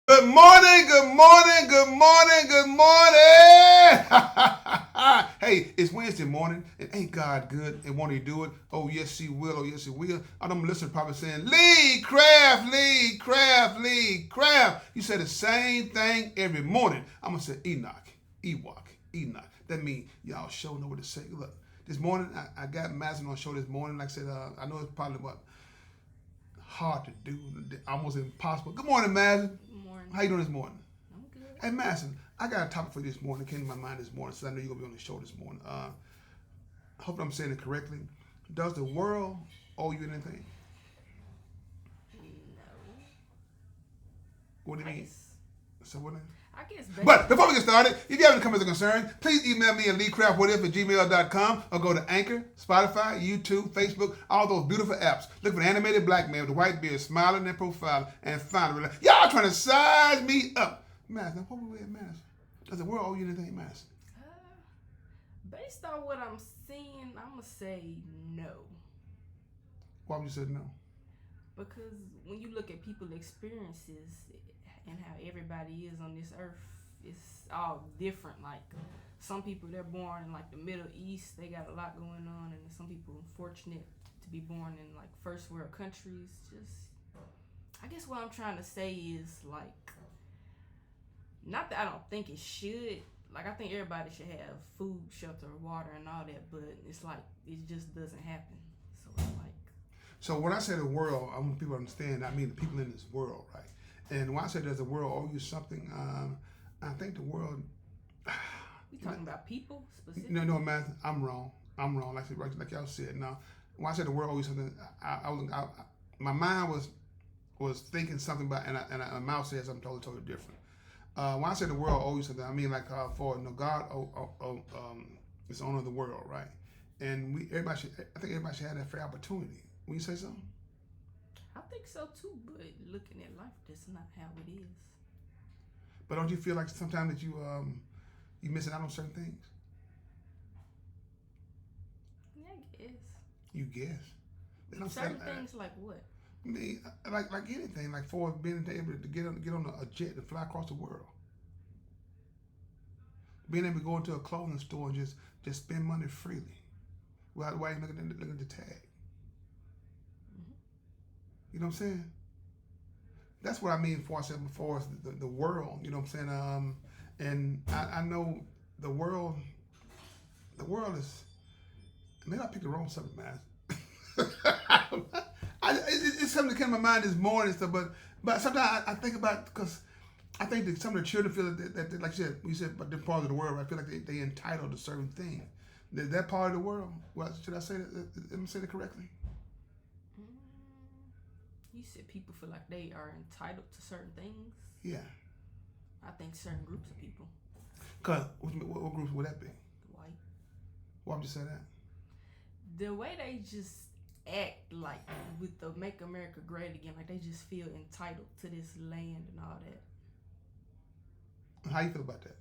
Good morning, good morning, good morning, good morning. Hey, it's Wednesday morning, and ain't God good? And won't He do it? Oh, yes, He will. Oh, yes, He will. I know I'm listening probably saying, Lee Craft, Lee Craft, Lee Craft. You say the same thing every morning. I'm going to say Enoch, Ewok, Enoch. That means y'all sure know what to say. Look, this morning, I got Madison on the show this morning. Like I said, I know it's probably hard to do, almost impossible. Good morning, Madison. Good morning. How you doing this morning? I'm good. Hey, Madison, I got a topic for you this morning. It came to my mind this morning, so I know you're gonna be on the show this morning. I hope I'm saying it correctly. Does the world owe you anything? No. What do you I mean? guess. So what? I guess. But before we get started, if you have any comments or concerns, please email me at leecraftwhatif@gmail.com or go to Anchor, Spotify, YouTube, Facebook, all those beautiful apps. Look for the animated black man with the white beard smiling in profile and find it. Y'all trying to size me up. Madison, what we at, Madison? Does the world owe you anything, Madison? Based on what I'm seeing, I'm gonna say no. Why would you say no? Because when you look at people's experiences and how everybody is on this earth, it's all different. Like some people, they're born in like the Middle East, they got a lot going on, and some people are fortunate to be born in like first world countries. Just, I guess what I'm trying to say is like, not that I don't think it should. Like I think everybody should have food, shelter, water, and all that, but it's like it just doesn't happen. So it's like, So when I say the world, I want people to understand. I mean the people in this world, right? And when I say does the world owe you something, I think the world. we talking about people specifically. No, man, I'm wrong. I'm wrong. Like y'all said. No, when I said the world owe you something, my mind was thinking something about, and my mouth said something totally different. When I say the world owe you something, I mean like for God is the owner of the world, right? And I think everybody should have that fair opportunity. Will you say something? I think so too, but looking at life, that's not how it is. But don't you feel like sometimes that you missing out on certain things? Yeah, I guess. You guess. Certain things like what? I mean, like anything, like for being able to get on a jet and fly across the world, being able to go into a clothing store and just spend money freely, without looking at the tag. Mm-hmm. You know what I'm saying? That's what I mean before I said before the world. You know what I'm saying? And I know the world is. Maybe I picked the wrong subject, man. It's something that came to my mind this morning, stuff. But sometimes I think about because I think that some of the children feel that like you said, but they're part of the world. I feel like they entitled to certain things. That part of the world. Well, should I say that? Am I saying it correctly? You said people feel like they are entitled to certain things. Yeah. I think certain groups of people. Cause what groups would that be? White. Why would you say that? The way they just act like with the Make America Great Again, like they just feel entitled to this land and all that. How you feel about that?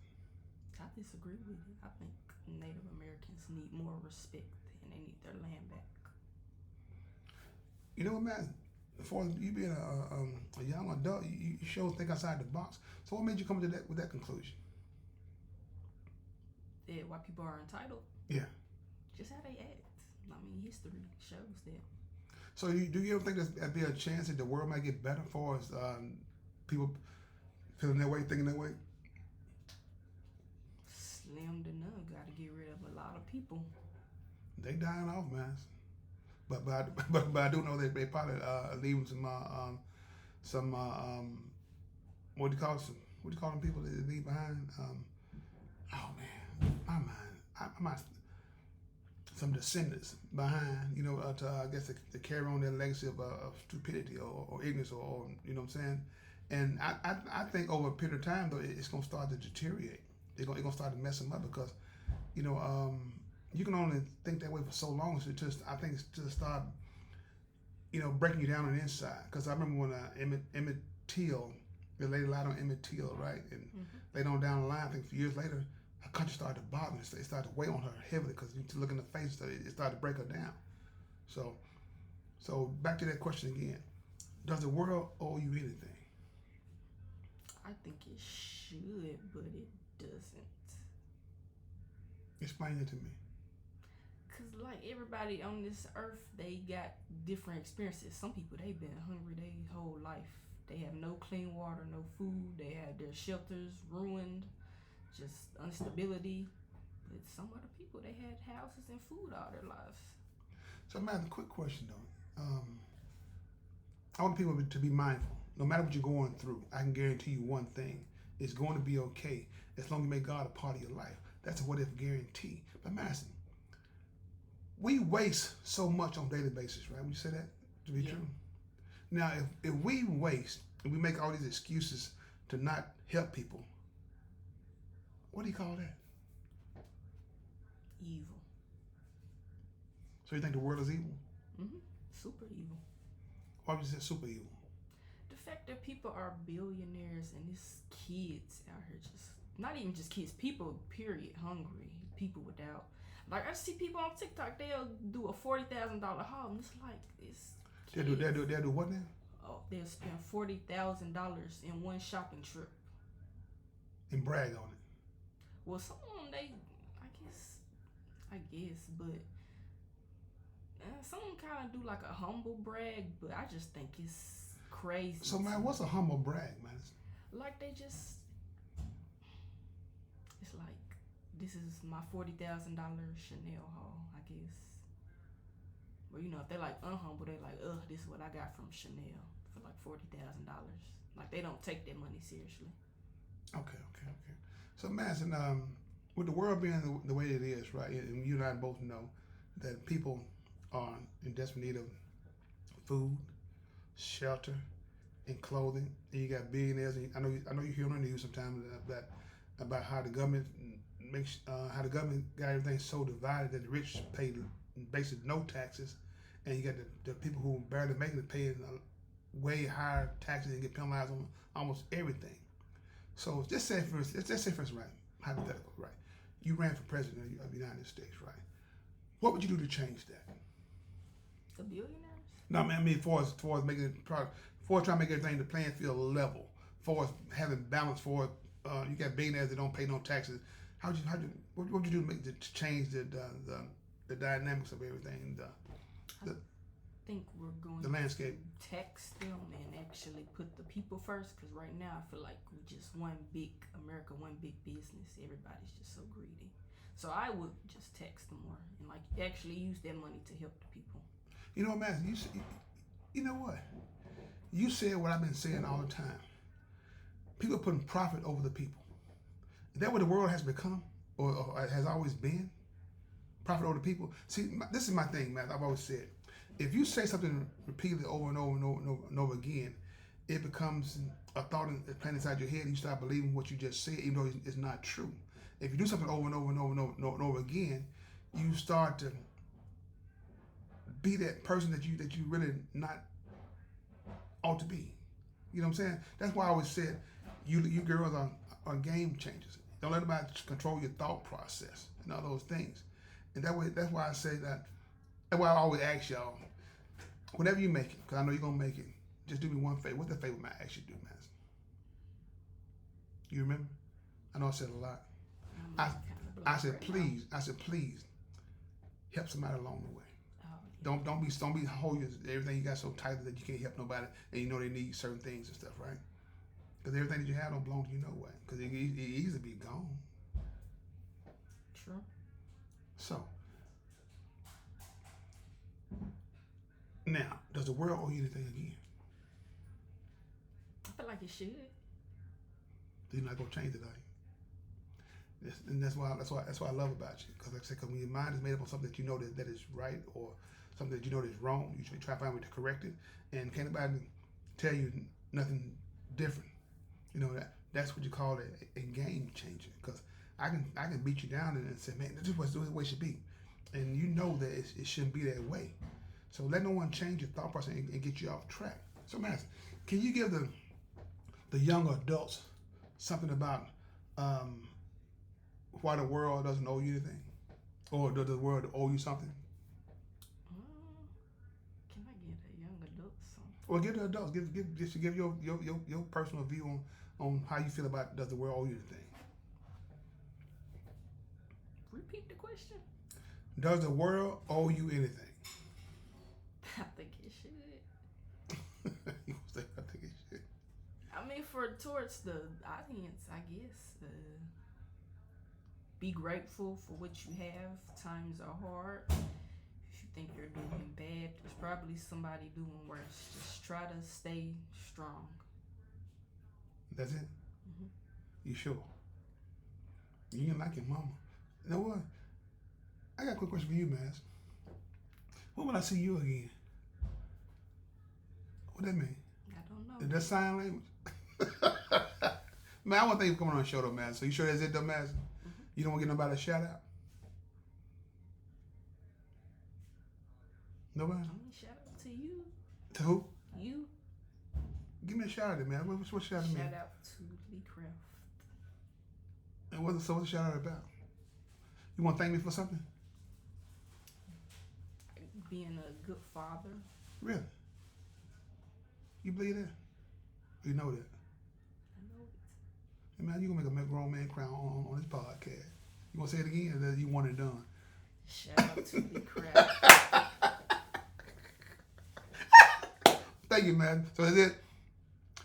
I disagree with it. I think Native Americans need more respect and they need their land back. You know what, man? For you being a young adult, you sure think outside the box. So what made you come to that with that conclusion? That white people are entitled. Yeah. Just how they act. I mean, history shows that. So do you ever think there'd be a chance that the world might get better for us? People feeling that way, thinking that way? Slim to none. Got to get rid of a lot of people. They dying off, man. But I do know they probably leaving some what do you call them people that they leave behind? Oh man, my mind, some descendants behind, you know, I guess to carry on their legacy of stupidity or ignorance or you know what I'm saying. And I think over a period of time though it's gonna start to deteriorate. It's gonna start to mess them up because you know you can only think that way for so long. So I think it's to start, you know, breaking you down on the inside. Because I remember when Emmett Till, the lady lied on Emmett Till, right? And later on down the line, I think a few years later, her country started to bother. It started to weigh on her heavily because you look in the face, it started to break her down. So back to that question again. Does the world owe you anything? I think it should, but it doesn't. Explain it to me. Cause like everybody on this earth, they got different experiences. Some people they've been hungry their whole life. They have no clean water, no food. They have their shelters ruined, just instability. But some other people they had houses and food all their lives. So, man, a quick question though. I want people to be mindful. No matter what you're going through, I can guarantee you one thing: it's going to be okay as long as you make God a part of your life. That's a what-if guarantee. But, Madison, we waste so much on a daily basis, right? Would you say that to be true? Now, if we waste and we make all these excuses to not help people, what do you call that? Evil. So you think the world is evil? Super evil. Why would you say super evil? The fact that people are billionaires and these kids out here just, not even just kids, people, period, hungry, people without, like I see people on TikTok, they'll do a $40,000 haul and it's like, it's kids. They'll do what now? Oh, they'll spend $40,000 in one shopping trip. And brag on it. Well, some of them, I guess, but some of them kind of do like a humble brag, but I just think it's crazy. So, man, what's a humble brag, man? Like they just, it's like, this is my $40,000 Chanel haul, I guess. But you know, if they're like unhumble, they're like, ugh, this is what I got from Chanel for like $40,000. Like they don't take that money seriously. Okay. So, Madison, with the world being the way it is, right, and you and I both know that people are in desperate need of food, shelter, and clothing. And you got billionaires. And I know you hear on the news sometimes about how the government got everything so divided that the rich pay basically no taxes, and you got the people who barely making it paying way higher taxes and get penalized on almost everything. So let's say for instance, right, hypothetical, right? You ran for president of the United States, right? What would you do to change that? The billionaires? No, I mean, for us making it, for trying to make everything the playing field level, for us having balance, for you got billionaires that don't pay no taxes. What would you do to change the dynamics of everything? I think we're going the landscape. to text them and actually put the people first, because right now I feel like we just one big America, one big business. Everybody's just so greedy. So I would just text them more and like actually use that money to help the people. You know what, Matt? You know what? You said what I've been saying all the time. People are putting profit over the people. Is that what the world has become, or has always been? Profit over the people. See, this is my thing, Matt. I've always said, if you say something repeatedly over and over again, it becomes a thought planted inside your head, and you start believing what you just said, even though it's not true. If you do something over and over again, you start to be that person that you really not ought to be. You know what I'm saying? That's why I always said, you girls are game changers. Don't let anybody control your thought process and all those things. And that's why I say that. That's why I always ask y'all, whatever you make it, because I know you're gonna make it. Just do me one favor. What's the favor I ask you to do, man? You remember? I know I said a lot. I said please help somebody along the way. Don't be holding everything you got so tight that you can't help nobody, and you know they need certain things and stuff, right? Because everything that you have don't belong to you no way. Because it easily be gone. True. So now, does the world owe you anything again? I feel like it should. You're not gonna change it, are you? And that's why I love about you. Because like I said, when your mind is made up on something that you know that is right, or something that you know that is wrong, you should try to find a way to correct it. And can't anybody tell you nothing different. You know, that's what you call a game changer. Because I can beat you down and say, man, this is what the way it should be. And you know that it shouldn't be that way. So let no one change your thought process and get you off track. So, man, can you give the young adults something about why the world doesn't owe you anything? Or does the world owe you something? Can I get a young adult something? Well, give the adults, give your personal view on how you feel about does the world owe you anything? Repeat the question. Does the world owe you anything? I think it should. You say, I think it should. I mean, towards the audience, I guess. Be grateful for what you have. Times are hard. If you think you're doing bad, there's probably somebody doing worse. Just try to stay strong. That's it? Mm-hmm. You sure? You ain't like your mama. You know what? I got a quick question for you, Maz. When will I see you again? What that mean? I don't know. Is that sign language? Man, I want to thank you for coming on the show, though, Maz. So you sure that's it, though, Maz? Mm-hmm. You don't want to give nobody a shout out? Nobody? I mean, shout out to you. To who? You. Give me a shout out, man. What's shout out mean? Shout out to Lee Craft. And what's the shout out about? You want to thank me for something? Being a good father. Really? You believe that? You know that? I know it. Hey, man, you going to make a grown man cry on this podcast. You want to say it again or that you want it done? Shout out to Lee Craft. Thank you, man. So that's it.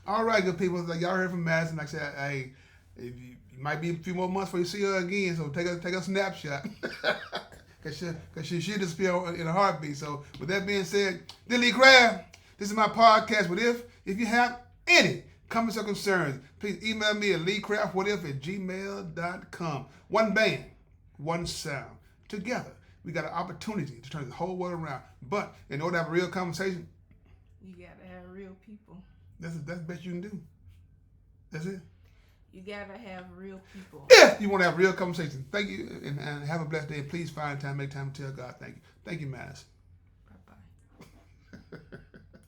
All right, good people. Like y'all heard from Madison. Like I said, hey, if you might be a few more months before you see her again. So take a snapshot, cause she disappear in a heartbeat. So with that being said, Lee Craft, this is my podcast. What if you have any comments or concerns, please email me at leecraftwhatif@gmail.com. One band, one sound. Together, we got an opportunity to turn the whole world around. But in order to have a real conversation, You gotta have real people. that's the best you can do. That's it. You gotta have real people. If you want to have real conversation, thank you and have a blessed day. Please find time, make time to tell God thank you. Thank you, Madison.